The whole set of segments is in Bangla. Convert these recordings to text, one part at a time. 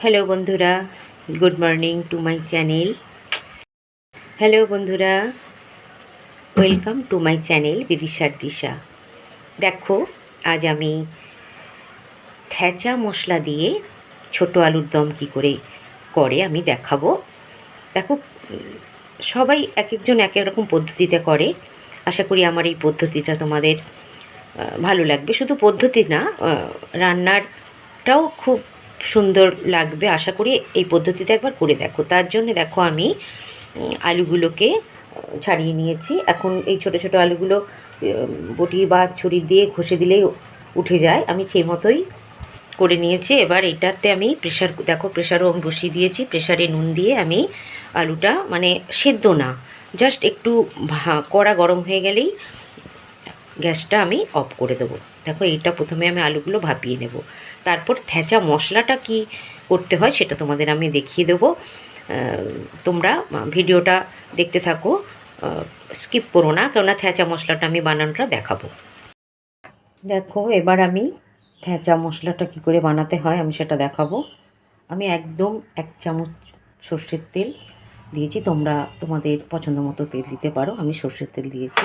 হ্যালো বন্ধুরা, good morning to my channel. Hello বন্ধুরা, ওয়েলকাম টু মাই চ্যানেল বিদিশার দিশা। দেখো, আজ আমি থেচা মশলা দিয়ে ছোট আলুর দম কী করে আমি দেখাবো। দেখো, সবাই এক একজন এক এক রকম পদ্ধতিতে করে। আশা করি আমার এই পদ্ধতিটা তোমাদের ভালো লাগবে। শুধু পদ্ধতি না, রান্নারটাও খুব সুন্দর লাগবে। আশা করি এই পদ্ধতিতে একবার করে দেখো। তার জন্য দেখো, আমি আলুগুলোকে ছাড়িয়ে নিয়েছি। এখন এই ছোট ছোট আলুগুলো বটি বা ছুরি দিয়ে ঘষে দিলেই উঠে যায়। আমি সেই মতোই করে নিয়েছি। এবার এটাতে আমি প্রেশারও আমি বসিয়ে দিয়েছি। প্রেশারে নুন দিয়ে আমি আলুটা, মানে সেদ্ধ না, জাস্ট একটু কড়া গরম হয়ে গেলেই গ্যাসটা আমি অফ করে দেবো। দেখো, এইটা প্রথমে আমি আলুগুলো ভাপিয়ে নেব। তারপর থেচা মশলাটা কি করতে হয় সেটা তোমাদের আমি দেখিয়ে দেবো। তোমরা ভিডিওটা দেখতে থাকো, স্কিপ করো না, কেননা থেচা মশলাটা আমি বানানোটা দেখাবো। দেখো, এবার আমি থেচা মশলাটা কি করে বানাতে হয় আমি সেটা দেখাবো। আমি একদম 1 চামচ সর্ষের তেল দিয়েছি। তোমরা তোমাদের পছন্দ মতো তেল দিতে পারো। আমি সর্ষের তেল দিয়েছি।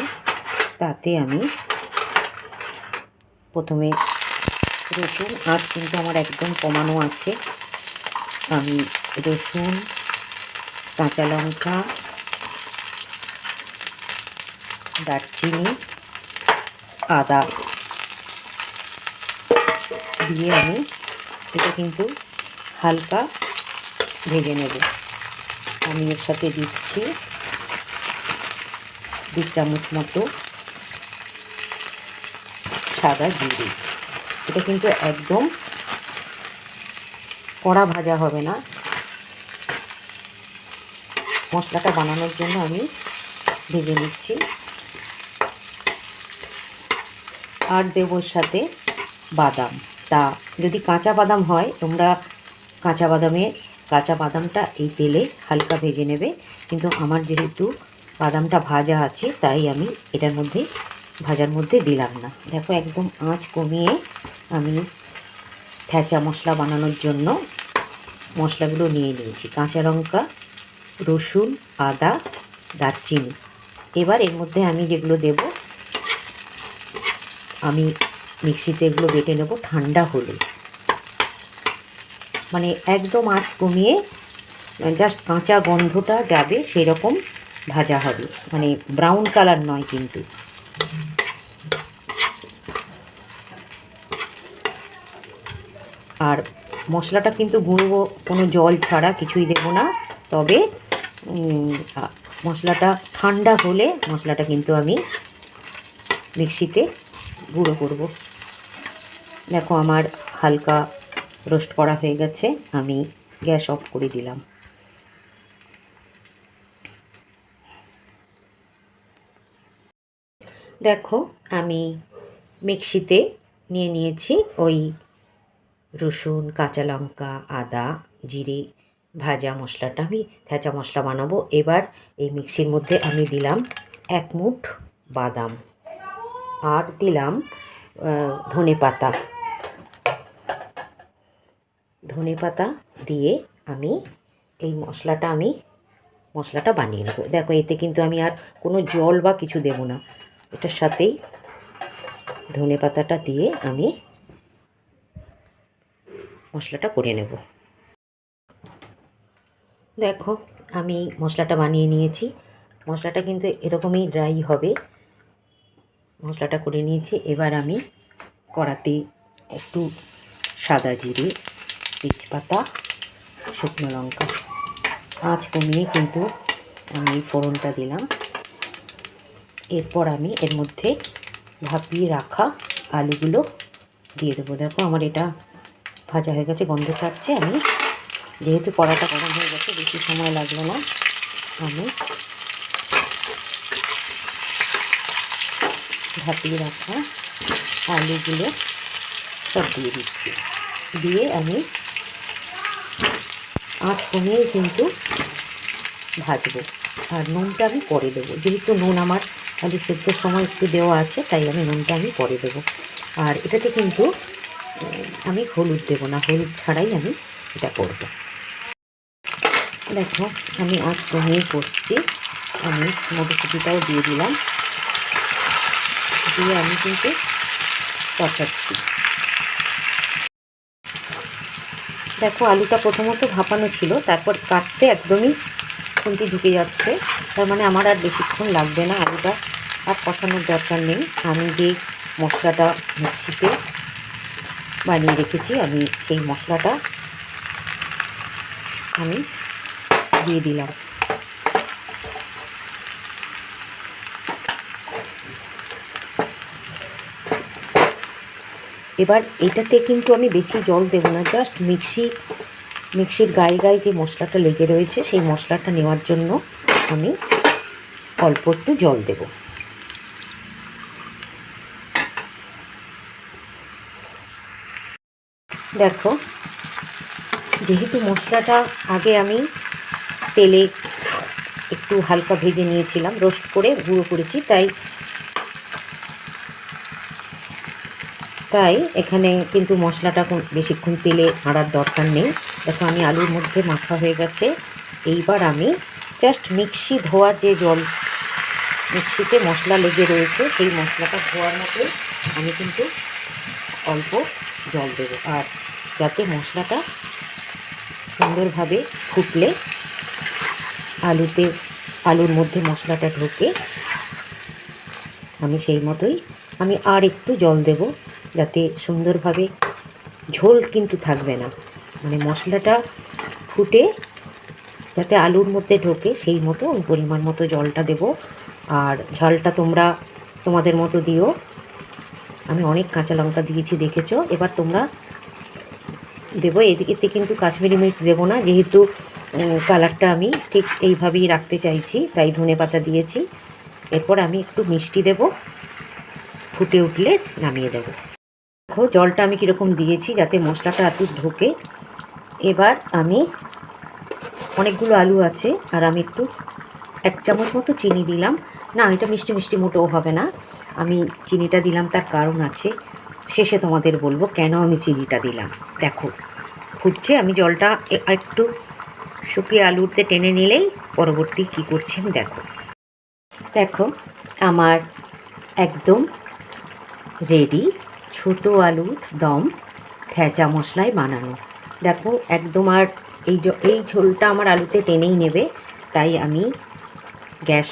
তাতে আমি প্রথমে রসুন, আঁচ কিন্তু আমার একদম কমানো আছে। আমি রসুন, কাঁচা লঙ্কা, দারচিনি, আদা দিয়ে আমি এটা কিন্তু হালকা ভেজে নেব। আমি এর সাথে দিচ্ছি 2 চামচ মতো সাদা জিরে। এটা কিন্তু একদম কড়া ভাজা হবে না। মশলাটা বানানোর জন্য আমি ভেজে নিচ্ছি। আর দেবো সাথে বাদাম। তা যদি কাঁচা বাদাম হয়, তোমরা কাঁচা বাদামটা এই তেলে হালকা ভেজে নেবে। কিন্তু আমার যেহেতু বাদামটা ভাজা আছে, তাই আমি এটার মধ্যে ভাজার মধ্যে দিলাম না। দেখো, একদম আঁচ কমিয়ে আমি থেচা মশলা বানানোর জন্য মশলাগুলো নিয়ে নিয়েছি। কাঁচা লঙ্কা, রসুন, আদা, দারচিনি। এবার এর মধ্যে আমি যেগুলো দেব, আমি মিক্সিতে এগুলো বেটে নেব ঠান্ডা হলে। মানে একদম আঁচ কমিয়ে জাস্ট কাঁচা গন্ধটা যাবে সেই রকম ভাজা হবে, মানে ব্রাউন কালার নয় কিন্তু। আর মশলাটা কিন্তু গুঁড়ো, কোনো জল ছাড়া কিছুই দেব না। তবে মশলাটা ঠান্ডা হলে মশলাটা কিন্তু আমি মিক্সিতে গুঁড়ো করব। দেখো, আমার হালকা রোস্ট করা হয়ে গেছে। আমি গ্যাস অফ করে দিলাম। দেখো, আমি মিক্সিতে নিয়ে নিয়েছি ওই রসুন, কাঁচা লঙ্কা, আদা, জিরে ভাজা মশলাটা। আমি থেচা মশলা বানাবো। এবার এই মিক্সির মধ্যে আমি দিলাম 1 মুঠ বাদাম, আর দিলাম ধনে পাতা দিয়ে আমি এই মশলাটা বানিয়ে নেব। দেখো, এতে কিন্তু আমি আর কোনো জল বা কিছু দেব না। এটার সাথেই ধনে পাতাটা দিয়ে আমি মশলাটা করে নেব। দেখো, আমি মশলাটা বানিয়ে নিয়েছি। মশলাটা কিন্তু এরকমই ড্রাই হবে। মশলাটা করে নিয়েছি। এবার আমি কড়াতে একটু সাদা জিরে, তেজপাতা, শুকনো লঙ্কা, আঁচ কমিয়ে কিন্তু আমি ফোড়নটা দিলাম। এরপর আমি এর মধ্যে ভাপিয়ে রাখা আলুগুলো দিয়ে দেবো। দেখো, আমার এটা ভাজা হয়ে গেছে, গন্ধ ছাড়ছে। আমি যেহেতু কড়াটা গরম হয়ে গেছে, বেশি সময় লাগলো না। আমি ভাপিয়ে রাখা আলুগুলো সব দিয়ে দিচ্ছি। দিয়ে আমি আঁচ কমিয়ে কিন্তু ভাজবো। আর নুনটা আমি পরে দেবো, যেহেতু নুন আমার আলু সেদ্ধর সময় একটু দেওয়া আছে, তাই আমি নুনটা আমি পরে দেবো। আর এটাতে কিন্তু আমি হলুদ দেবো না, হলুদ ছাড়াই আমি এটা করব। দেখো আমি আঁচ কমিয়ে করছি, আমি মটরশুঁটিটাও দিয়ে দিলাম, দিয়ে আমি কিন্তু কষাচ্ছি। দেখো আলুটা প্রথমত ভাপানো ছিল, তারপর কাটতে একদমই খুন্তি ঢুকে যাচ্ছে, তার মানে আমার আর বেশিক্ষণ লাগবে না, আলুটা আর কষানোর দরকার নেই। আমি যে মশলাটা মিক্সিতে বানিয়ে রেখেছি, আমি সেই মশলাটা আমি দিয়ে দিলাম। এবার এটাতে কিন্তু আমি বেশি জল দেবো না, জাস্ট মিক্সির গায়ে গায়ে যে মশলাটা লেগে রয়েছে সেই মশলাটা নেওয়ার জন্য আমি অল্প একটু জল দেব। দেখো যেহেতু মশলাটা আগে আমি তেলে একটু হালকা ভেজে নিয়েছিলাম, রোস্ট করে গুঁড়ো করেছি, তাই এখানে কিন্তু মশলাটা বেশিক্ষণ তেলে আড়ার দরকার নেই। দেখো আমি আলুর মধ্যে মাখা হয়ে গেছে। এইবার আমি জাস্ট মিক্সি ধোয়া যে জল, মিক্সিতে মশলা লেগে রয়েছে সেই মশলাটা ধোয়ার মতো আমি কিন্তু অল্প জল দেবো, আর যাতে মশলাটা সুন্দরভাবে ফুটলে আলুর মধ্যে মশলাটা ঢোকে, আমি সেই মতোই আমি আর একটু জল দেব, যাতে সুন্দরভাবে ঝোল কিন্তু থাকবে না, মানে মশলাটা ফুটে যাতে আলুর মধ্যে ঢোকে সেই মতো আমি পরিমাণ মতো জলটা দেব। আর ঝালটা তোমরা তোমাদের মতো দিও, আমি অনেক কাঁচা লঙ্কা দিয়েছি দেখেছো। এবার তোমরা দেবো, এতে কিন্তু কাশ্মীরি মির্চ দেবো না, যেহেতু কালারটা আমি ঠিক এইভাবেই রাখতে চাইছি, তাই ধনেপাতা দিয়েছি। এরপর আমি একটু মিষ্টি দেব, ফুটে উঠলে নামিয়ে দেব। দেখো জলটা আমি কীরকম দিয়েছি যাতে মশলাটা এত ঢোকে। এবার আমি অনেকগুলো আলু আছে, আর আমি একটু 1 চামচ মতো চিনি দিলাম। না, এটা মিষ্টি মিষ্টি মোটেও হবে না, আমি চিনিটা দিলাম তার কারণ আছে, শেষে তোমাদের বলবো কেন আমি চিনিটা দিলাম। দেখো ফুটছে, আমি জলটা একটু শুকিয়ে আলুতে টেনে নিলেই পরবর্তী কী করছি আমি দেখো। দেখো আমার একদম রেডি ছোটো আলুর দম থেঁচা মশলায় বানানো। দেখো একদম, আর এই ঝোলটা আমার আলুতে টেনেই নেবে, তাই আমি গ্যাস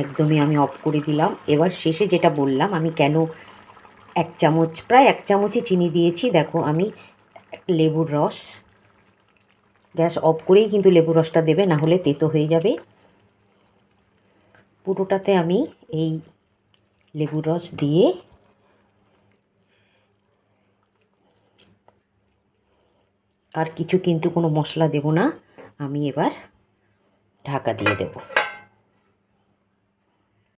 একদমই আমি অফ করে দিলাম। এবার শেষে যেটা বললাম আমি কেন 1 চামচ, প্রায় 1 চামচই চিনি দিয়েছি। দেখো আমি লেবুর রস, গ্যাস অফ করেই কিন্তু লেবুর রসটা দেবে, না হলে তেতো হয়ে যাবে। পুরোটাতে আমি এই লেবুর রস দিয়ে আর কিছু কিন্তু কোনো মশলা দেব না, আমি এবার ঢাকা দিয়ে দেব।